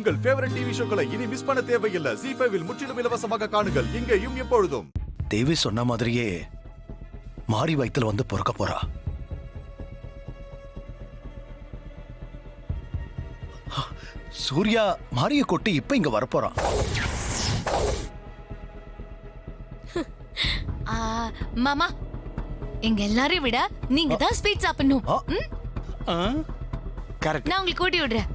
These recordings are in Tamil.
உங்கள் ஃபேவரட் டிவி ஷோக்களை இனி மிஸ் பண்ண தேவையில்லை. ZEE5 இல் முற்றிலும் இலவசமாக காணுங்கள், இங்கேயும் எப்பொழுதும். தேவி சொன்ன மாதிரியே மாரி வயித்துல வந்து பொறுக்க போறா. சூர்யா மாரிய கொட்டி இப்ப இங்க வரப்போறான். மாமா, எங்க எல்லாரையும் விட நீங்க தான் ஸ்வீட் சாப்பிடணும். கரெக்ட். நான் உங்களுக்கு கூட்டி விடுறேன்.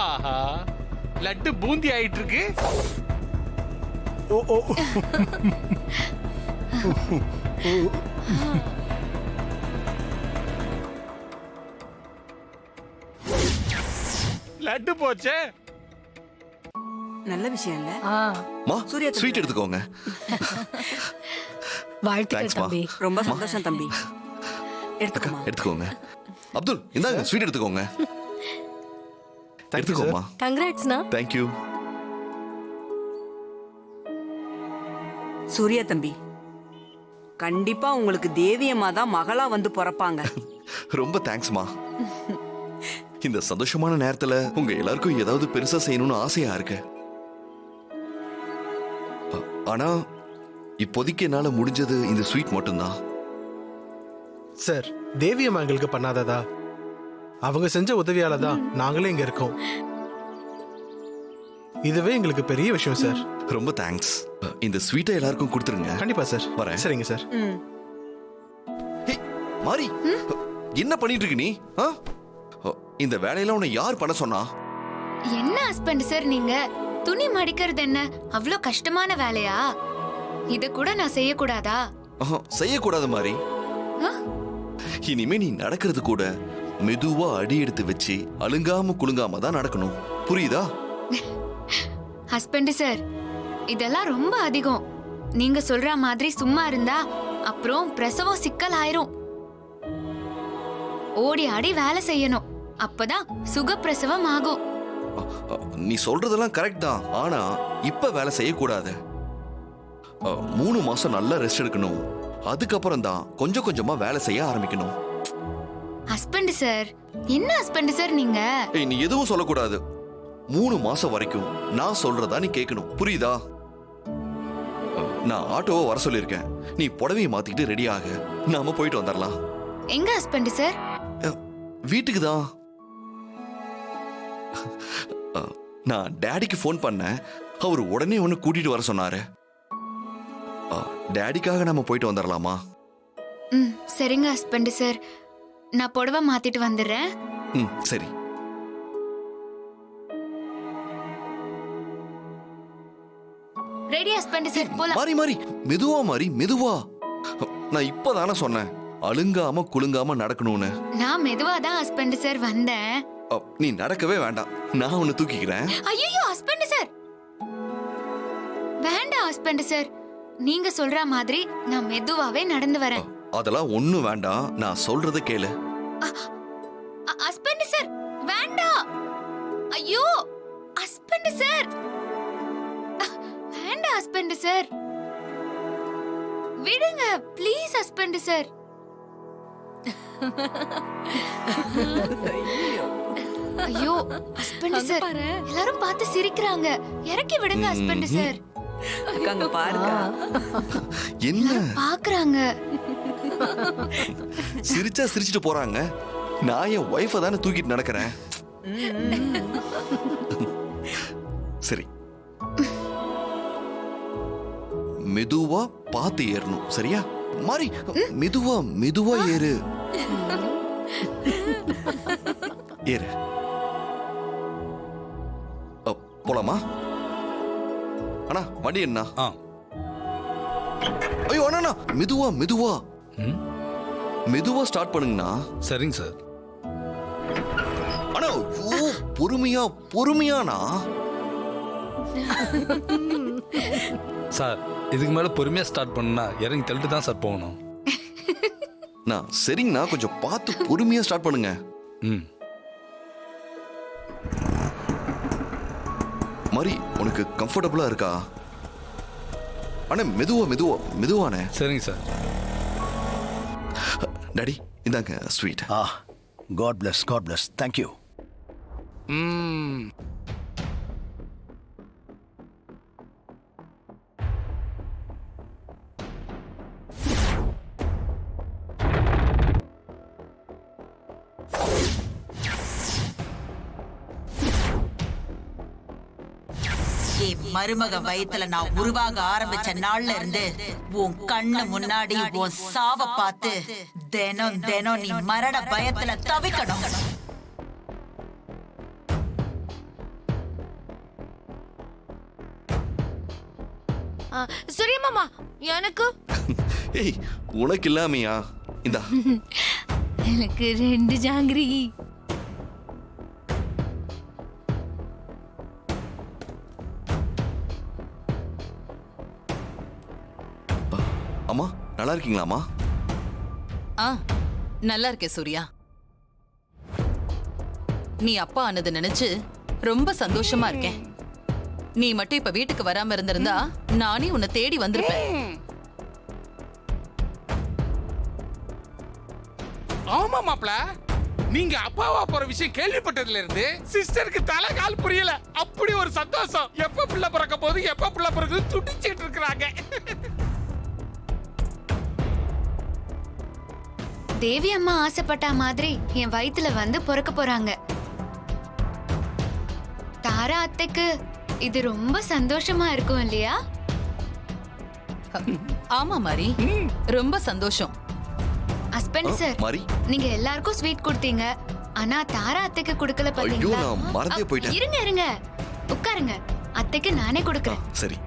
ஆஹா, லட்டு பூந்தி ஆயிட்டு இருக்கு. லட்டு போச்சே. நல்ல விஷயம் இல்ல. மா, சூர்யா ஸ்வீட் எடுத்துக்கோங்க. வாழ்த்துக்கள் தம்பி. ரொம்ப சந்தோஷம் தம்பி. எடுத்துக்கோமா. எடுத்துக்கோங்க. அப்துல், இந்தாங்க ஸ்வீட் எடுத்துக்கோங்க. எடுத்துக்கோமா. கங்க்ராட்ஸ்னா. Thank you. சூர்யா தம்பி, கண்டிப்பா உங்களுக்கு தேவியம்மா தான் மகளா வந்து பிறப்பாங்க. ரொம்ப தேங்க்ஸ்மா. இந்த சந்தோஷமான நேரத்துல உங்க எல்லாருக்கும் ஏதாவது பெருசா செய்யணும்னு ஆசையா இருக்கு. ஆனா இப்போதைக்கு என்னால முடிஞ்சது இந்த ஸ்வீட் மட்டும்தான். சார், தேவி அம்மா எங்களுக்கு பண்ணாததா? அவங்க செஞ்ச உதவியால தான் நாங்களே இங்க இருக்கோம். இதுவே எங்களுக்கு பெரிய விஷயம் சார். ரொம்ப தேங்க்ஸ். இந்த ஸ்வீட்டை எல்லாருக்கும் கொடுத்துருங்க. கண்டிப்பா சார். வரேன். சரிங்க சார். ஹே, மாரி, என்ன பண்ணிட்டு இருக்க நீ? இந்த வேலையெல்லாம் உன்னை யார் பண்ண சொன்னா? என்ன ஹஸ்பண்ட் சார் நீங்க? துணி மடிக்கிறது என்ன அவ்வளோ கஷ்டமான வேலையா? இத கூட நான் செய்யக்கூடாதா? செய்யக்கூடாது மாரி. இனிமே நீ நடக்கிறது கூட மெதுவா அடி எடுத்து வச்சு அழுங்காம குலுங்காம தான் நடக்கணும். புரியுதா? ஹஸ்பண்ட் சார், இதெல்லாம் ரொம்ப அதிகம். நீங்க சொல்ற மாதிரி சும்மா இருந்தா அப்புறம் பிரசவம் சிக்கல் ஆயிரும். ஓடி ஆடி வேலை செய்யணும், அப்பதான் சுகப்பிரசவம் ஆகும். நீ சொல்றதெல்லாம் கரெக்ட் தான். ஆனா இப்ப வேலை செய்யக்கூடாது. 3 மாசம் நல்லா ரெஸ்ட் எடுக்கணும். அதுக்கப்புறம் தான் கொஞ்சம் கொஞ்சமா வேலை செய்ய ஆரம்பிக்கணும். ஹஸ்பண்ட் சார், என்ன ஹஸ்பண்ட் சார் நீங்க? நீ எதுவும் சொல்லக்கூடாது. 3 மாசம் வரைக்கும் நான் சொல்றதா நீ கேட்கணும். புரியுதா? நான் ஆட்டோவை வர சொல்லியிருக்கேன். நீ புடவையை மாத்திக்கிட்டு ரெடி ஆக. நாம போயிட்டு வந்துடலாம். எங்க ஹஸ்பண்ட் சார்? வீட்டுக்கு தான். நான் டாடிக்கு ஃபோன் பண்ணேன். அவர் உடனே ஒன்று கூட்டிட்டு வர சொன்னாரு. டாடிக்காக நம்ம போயிட்டு வந்துடலாமா? சரிங்க ஹஸ்பண்ட் சார், நான் புடவை மாத்திட்டு வந்துடுறேன். சரி. ரெடி ஹஸ்பண்ட் சார், போலாம். மாறி மாறி மெதுவா, மாறி மெதுவா. நான் இப்பதானே சொன்னேன் அழுங்காம குலுங்காம நடக்கணும்னு. நான் மெதுவா தான் ஹஸ்பண்ட் சார் வந்தேன். நீ நடக்கவே வேண்டாம், நான் உன்னை தூக்கிக்கிறேன். ஐயோ ஹஸ்பண்ட் சார், வேண்டாம் ஹஸ்பண்ட் சார். நீங்க சொல்ற மாதிரி நான் மெதுவாவே நடந்து வரேன். அதெல்லாம் ஒண்ணும் வேண்டாம், நான் சொல்றத கேளு. ஹஸ்பண்ட் சார், வேண்டாம். ஐயோ ஹஸ்பண்ட் சார், வேண்டாம் ஹஸ்பண்ட் சார், விடுங்க ப்ளீஸ் ஹஸ்பண்ட் சார். ஐயோ ஹஸ்பண்ட் சார், எல்லாரும் பார்த்து சிரிக்கிறாங்க. இறக்கி விடுங்க ஹஸ்பண்ட் சார். அங்க பாருங்க, என்ன பாக்குறாங்க. சிரிச்சா சிரிச்சிட்டு போறாங்க. நான் என் ஒய்ஃபை தானே தூக்கிட்டு நடக்கிறேன். சரி, மெதுவா பார்த்து ஏறணும். சரியா மாறி? மெதுவா மெதுவா ஏறு. ஏறு. போலாமா? அண்ணா வண்டி என்ன? ஐயோ அண்ணா, மெதுவா மெதுவா மெதுவா ஸ்டார்ட் பண்ணுங்கண்ணா. சரிங்க சார். அண்ணா ஐயோ, பொறுமையா பொறுமையாண்ணா. சார், இதுக்கு மேல பொறுமையா ஸ்டார்ட் பண்ணா இறங்கி தள்ளிட்டு தான் சார் போகணும். நான் சரிங்கண்ணா, கொஞ்சம் பார்த்து பொறுமையா ஸ்டார்ட் பண்ணுங்க. மாதிரி உனக்கு கம்ஃபர்டபுளா இருக்கா? அண்ணே மெதுவானே. சரிங்க சார். டாடி இந்தாங்க ஸ்வீட். God bless thank you. ம். என் மருமக வயித்துல நான் உருவாக ஆரம்பிச்ச நாள்ல இருந்து உன் கண்ணு முன்னாடி உன் சாவ பார்த்து தினம் தினம் நீ மரண பயத்துல தவிக்கணும். சூரிய மாமா எனக்கு ஏய் உனக்கு இல்லாமையா? இந்தா. எனக்கு 2 ஜாங்கிரி. அம்மா நல்லா இருக்கீங்களாம்மா? நல்லா இருக்கே சூர்யா. நீ அப்பா ஆனது நினைச்சு ரொம்ப சந்தோஷமா இருக்கேன். நீ மட்டும் இப்ப வீட்டுக்கு வராம இருந்திருந்தா நானே உன்னை தேடி வந்திருப்பேன். ஆமா மாப்ள, நீங்க அப்பாவா போற விஷயம் கேள்விப்பட்டதுல இருந்து சிஸ்டருக்கு தலை கால் புரியல. அப்படி ஒரு சந்தோஷம். எப்ப பிள்ளை பிறக்க போது எப்ப பிள்ளை பிறகு துடிச்சிட்டு இருக்காங்க. தேவி அம்மா ஆசைப்பட்ட மாதிரி என் வயித்துல வந்து பிறக்க போறாங்க. தாரா அத்தைக்கு இது ரொம்ப சந்தோஷமா இருக்கும் இல்லையா? ஆமா மாரி, ரொம்ப சந்தோஷம். ஹஸ்பண்ட் சார், மாரி நீங்க எல்லாருக்கும் ஸ்வீட் கொடுத்தீங்க, ஆனா தாரா அத்தைக்கு கொடுக்கல ஐயோ பாத்தீங்களா? நான் மறந்தே போயிட்டேன். இருங்க உட்காருங்க, அத்தைக்கு நானே கொடுக்கறேன். சரி.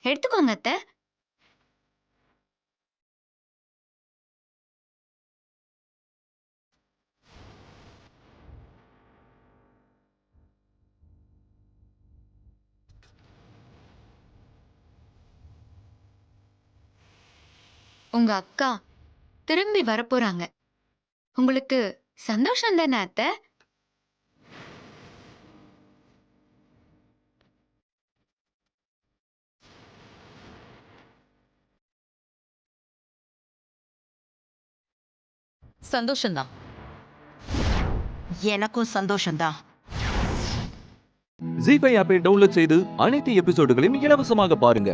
எடுத்துக்கோங்க அத்தை. உங்க அக்கா திரும்பி வரப்போறாங்க. உங்களுக்கு சந்தோஷம் தானே அத்தை? சந்தோஷம்தான். எனக்கும் சந்தோஷம்தான். ஜீ5 ஆப்பை டவுன்லோட் செய்து அனைத்து எபிசோடுகளையும் இலவசமாக பாருங்க.